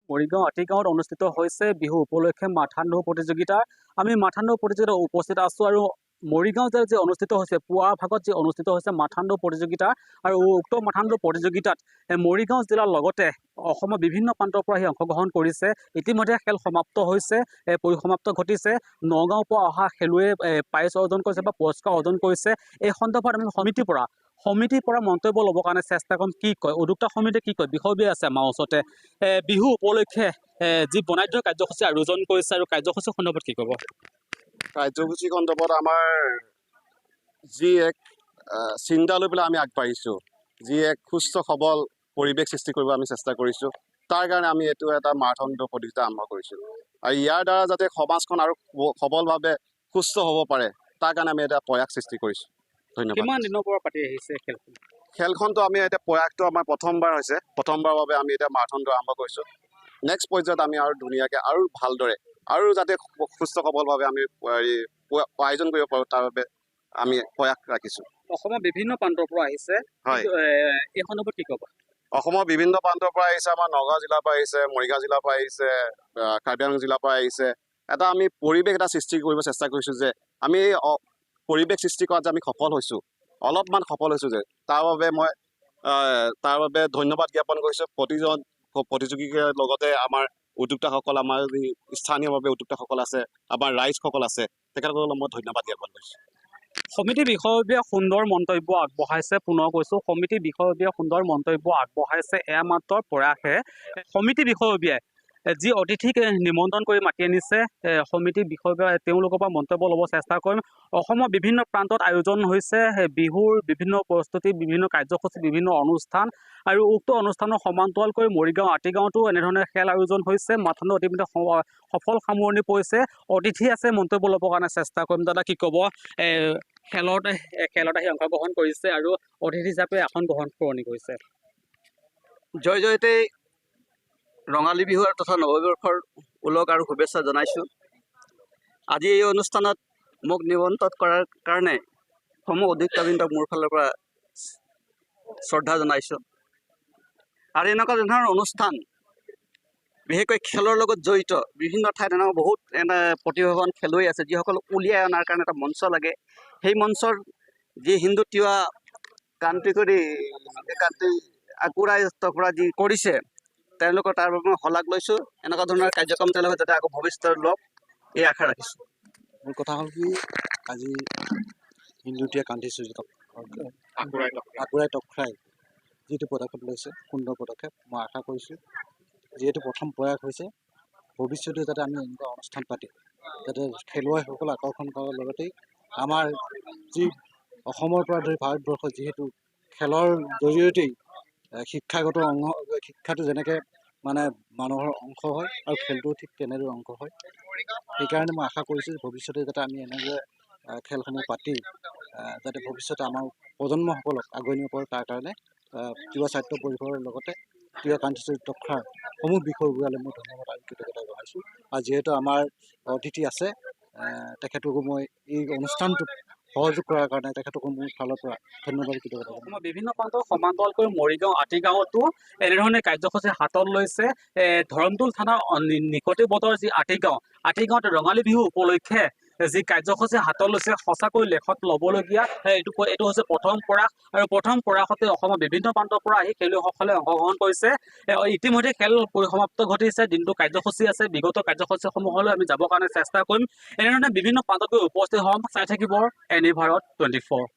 মৰিগাঁও আটিগাঁৱত অনুষ্ঠিত হৈছে বিহু উপলক্ষে মাথান দৌৰ প্ৰতিযোগিতা। আমি মাথান দৌৰ প্ৰতিযোগিতাত উপস্থিত আছোঁ আৰু মৰিগাঁও জিলাত যি অনুষ্ঠিত হৈছে পুৱাৰ ভাগত যি অনুষ্ঠিত হৈছে মাথান দৌৰ প্ৰতিযোগিতা আৰু উক্ত মাথান দৌৰ প্ৰতিযোগিতাত মৰিগাঁও জিলাৰ লগতে অসমৰ বিভিন্ন প্ৰান্তৰ পৰা আহি অংশগ্ৰহণ কৰিছে। ইতিমধ্যে খেল সমাপ্ত হৈছে, পৰিসমাপ্ত ঘটিছে। নগাঁৱৰ পৰা অহা খেলুৱৈয়ে প্ৰাইজ অৰ্জন কৰিছে বা পুৰস্কাৰ অৰ্জন কৰিছে। এই সন্দৰ্ভত আমি সমিতিৰ পৰা মন্তব্য ল'বৰ কাৰণে চেষ্টা কৰিম। কি কয় উদ্যোক্তা সমিতিয়ে, কি কয় বিষয়ববীয়া আছে আমাৰ ওচৰতে। বিহু উপলক্ষে যি বনাধ্য কাৰ্যসূচী আয়োজন কৰিছে আৰু কাৰ্যসূচী সন্দৰ্ভত কি ক'ব? কাৰ্যসূচী সন্দৰ্ভত আমাৰ যি এক চিন্তা লৈ পেলাই আমি আগবাঢ়িছোঁ, যি এক সুস্থ সবল পৰিৱেশ সৃষ্টি কৰিব আমি চেষ্টা কৰিছোঁ, তাৰ কাৰণে আমি এইটো এটা মাৰাথন দৌৰ প্ৰতিযোগিতা আৰম্ভ কৰিছোঁ। আৰু ইয়াৰ দ্বাৰা যাতে সমাজখন আৰু সবলভাৱে সুস্থ হ'ব পাৰে, তাৰ কাৰণে আমি এটা প্ৰয়াস সৃষ্টি কৰিছোঁ। ধন্যবাদ। কিমান দিনৰ পৰা পাতি আহিছে খেলখন? খেলখনটো আমি এতিয়া প্ৰয়াসটো আমাৰ প্ৰথমবাৰ হৈছে। প্ৰথমবাৰৰ বাবে আমি এতিয়া মাৰাথন দৌৰ আৰম্ভ কৰিছোঁ। নেক্সট পৰ্যায়ত আমি আৰু ধুনীয়াকৈ আৰু ভালদৰে আৰু যাতে সুস্থ সবলভাৱে আমি আয়োজন কৰিব পাৰোঁ, তাৰ বাবে আমি প্ৰয়াস ৰাখিছোঁ। অসমৰ বিভিন্ন প্ৰান্তৰ পৰা আহিছে, হয়। এই সন্দৰ্ভত কি ক'ব? অসমৰ বিভিন্ন প্ৰান্তৰ পৰা আহিছে, আমাৰ নগাঁও জিলাৰ পৰা আহিছে, মৰিগাঁও জিলাৰ পৰা আহিছে, কাৰ্বি আংলং জিলাৰ পৰা আহিছে। এটা আমি পৰিৱেশ এটা সৃষ্টি কৰিব চেষ্টা কৰিছোঁ যে আমি এই পৰিৱেশ সৃষ্টি কৰাত যে আমি সফল হৈছোঁ, অলপমান সফল হৈছোঁ যে তাৰ বাবে ধন্যবাদ জ্ঞাপন কৰিছোঁ প্ৰতিজন প্ৰতিযোগীৰ লগতে আমাৰ উদ্যোক্তাসকল, আমাৰ যি স্থানীয়ভাৱে উদ্যোক্তাসকল আছে, আমাৰ ৰাইজসকল আছে, তেখেতসকলক মই ধন্যবাদ জ্ঞাপন কৰিছোঁ। সমিতিৰ বিষয়ববীয়া সুন্দৰ মন্তব্য আগবঢ়াইছে। পুনৰ কৈছোঁ, সমিতিৰ বিষয়ববীয়া সুন্দৰ মন্তব্য আগবঢ়াইছে। এয়া মাত্ৰ প্ৰয়াসে। সমিতিৰ বিষয়ববীয়াই যি অতিথিক নিমন্ত্ৰণ কৰি মাতি আনিছে, সমিতিৰ বিষয়ববীয়া তেওঁলোকৰ পৰা মন্তব্য ল'ব চেষ্টা কৰিম। অসমৰ বিভিন্ন প্ৰান্তত আয়োজন হৈছে বিহুৰ বিভিন্ন প্ৰস্তুতি, বিভিন্ন কাৰ্যসূচী, বিভিন্ন অনুষ্ঠান আৰু উক্ত অনুষ্ঠানৰ সমান্তৰালকৈ মৰিগাঁও আটিগাঁৱতো এনেধৰণে খেল আয়োজন হৈছে। মাথান দৌৰ ইতিমধ্যে সফল সামৰণি পৰিছে। অতিথি আছে, মন্তব্য ল'বৰ কাৰণে চেষ্টা কৰিম। দাদা কি ক'ব? খেলত আহি অংশগ্ৰহণ কৰিছে আৰু অতিথি হিচাপে আসন গ্ৰহণ কৰিছে। জয় জয়তে ৰঙালী বিহু তথা নৱবৰ্ষৰ ওলগ আৰু শুভেচ্ছা জনাইছোঁ। আজি এই অনুষ্ঠানত মোক নিমন্ত্ৰণ কৰাৰ কাৰণে সমূহ উদ্যোক্তাবৃন্দক মোৰ ফালৰ পৰা শ্ৰদ্ধা জনাইছোঁ। আৰু এনেকুৱা ধৰণৰ অনুষ্ঠান, বিশেষকৈ খেলৰ লগত জড়িত বিভিন্ন ঠাইত এনেকুৱা বহুত প্ৰতিভাৱান খেলুৱৈ আছে, যিসকলক উলিয়াই অনাৰ কাৰণে এটা মঞ্চ লাগে। সেই মঞ্চৰ যি হিন্দুত্বীয় কাণ্ট্ৰি আকুৰাই তকুৰা যি কৰিছে, তেওঁলোকৰ তাৰ বাবে মই শলাগ লৈছোঁ। এনেকুৱা ধৰণৰ কাৰ্যক্ৰম তেওঁলোকে যাতে আকৌ ভৱিষ্যতে লওক, এই আশা ৰাখিছোঁ। মোৰ কথা হ'ল কি, আজি হিন্দুত্বীয় কাণ্ট্ৰি আকুৰাই তকৰাই যিটো পদক্ষেপ লৈছে, সুন্দৰ পদক্ষেপ। মই আশা কৰিছোঁ যিহেতু প্ৰথম প্ৰয়াস হৈছে, ভৱিষ্যতে যাতে আমি এনেকুৱা অনুষ্ঠান পাতি যাতে খেলুৱৈসকল আকৰ্ষণ কৰাৰ লগতেই আমাৰ যি অসমৰ পৰা ধৰি ভাৰতবৰ্ষত যিহেতু খেলৰ জৰিয়তেই শিক্ষাটো যেনেকৈ মানে মানুহৰ অংশ হয় আৰু খেলটোও ঠিক তেনেদৰে অংশ হয়। সেইকাৰণে মই আশা কৰিছোঁ ভৱিষ্যতে যাতে আমি এনেদৰে খেলসমূহ পাতি যাতে ভৱিষ্যতে আমাৰ প্ৰজন্মসকলক আগুৱাই নিব পাৰোঁ, তাৰ কাৰণে প্ৰিয় ছাত্ৰ পৰিসৰৰ লগতে প্ৰিয় কাণ্ট্ৰি তথ্যৰ সমূহ বিষয়বোৰলৈ মই ধন্যবাদ আৰু কৃতজ্ঞতা জনাইছোঁ। আৰু যিহেতু আমাৰ অতিথি আছে, তেখেতকো মই এই অনুষ্ঠানটোত সহযোগ কৰাৰ কাৰণে তেখেতকো মোৰ ফালৰ পৰা ধন্যবাদ কৃতজ্ঞতা। অসমৰ বিভিন্ন প্ৰান্তৰ সমান্তৰালকৈ মৰিগাঁও আটিগাঁৱতো এনেধৰণে কাৰ্যসূচী হাতত লৈছে। ধৰমটোল থানাৰ নিকটৱৰ্তী যি আটিগাঁৱত ৰঙালী বিহু উপলক্ষে যি কাৰ্যসূচী হাতত লৈছে, সঁচাকৈ লেখত ল'বলগীয়া। এইটো হৈছে প্ৰথম প্ৰয়াস আৰু প্ৰথম প্ৰয়াসতে অসমৰ বিভিন্ন প্ৰান্তৰ পৰা আহি খেলুৱৈসকলে অংশগ্ৰহণ কৰিছে। ইতিমধ্যে খেল পৰিসমাপ্ত ঘটিছে, দিনটো কাৰ্যসূচী আছে। বিগত কাৰ্যসূচীসমূহলৈ আমি যাবৰ কাৰণে চেষ্টা কৰিম। এনেধৰণে বিভিন্ন প্ৰান্তত গৈ উপস্থিত হ'ম। চাই থাকিব NE ভাৰত 24।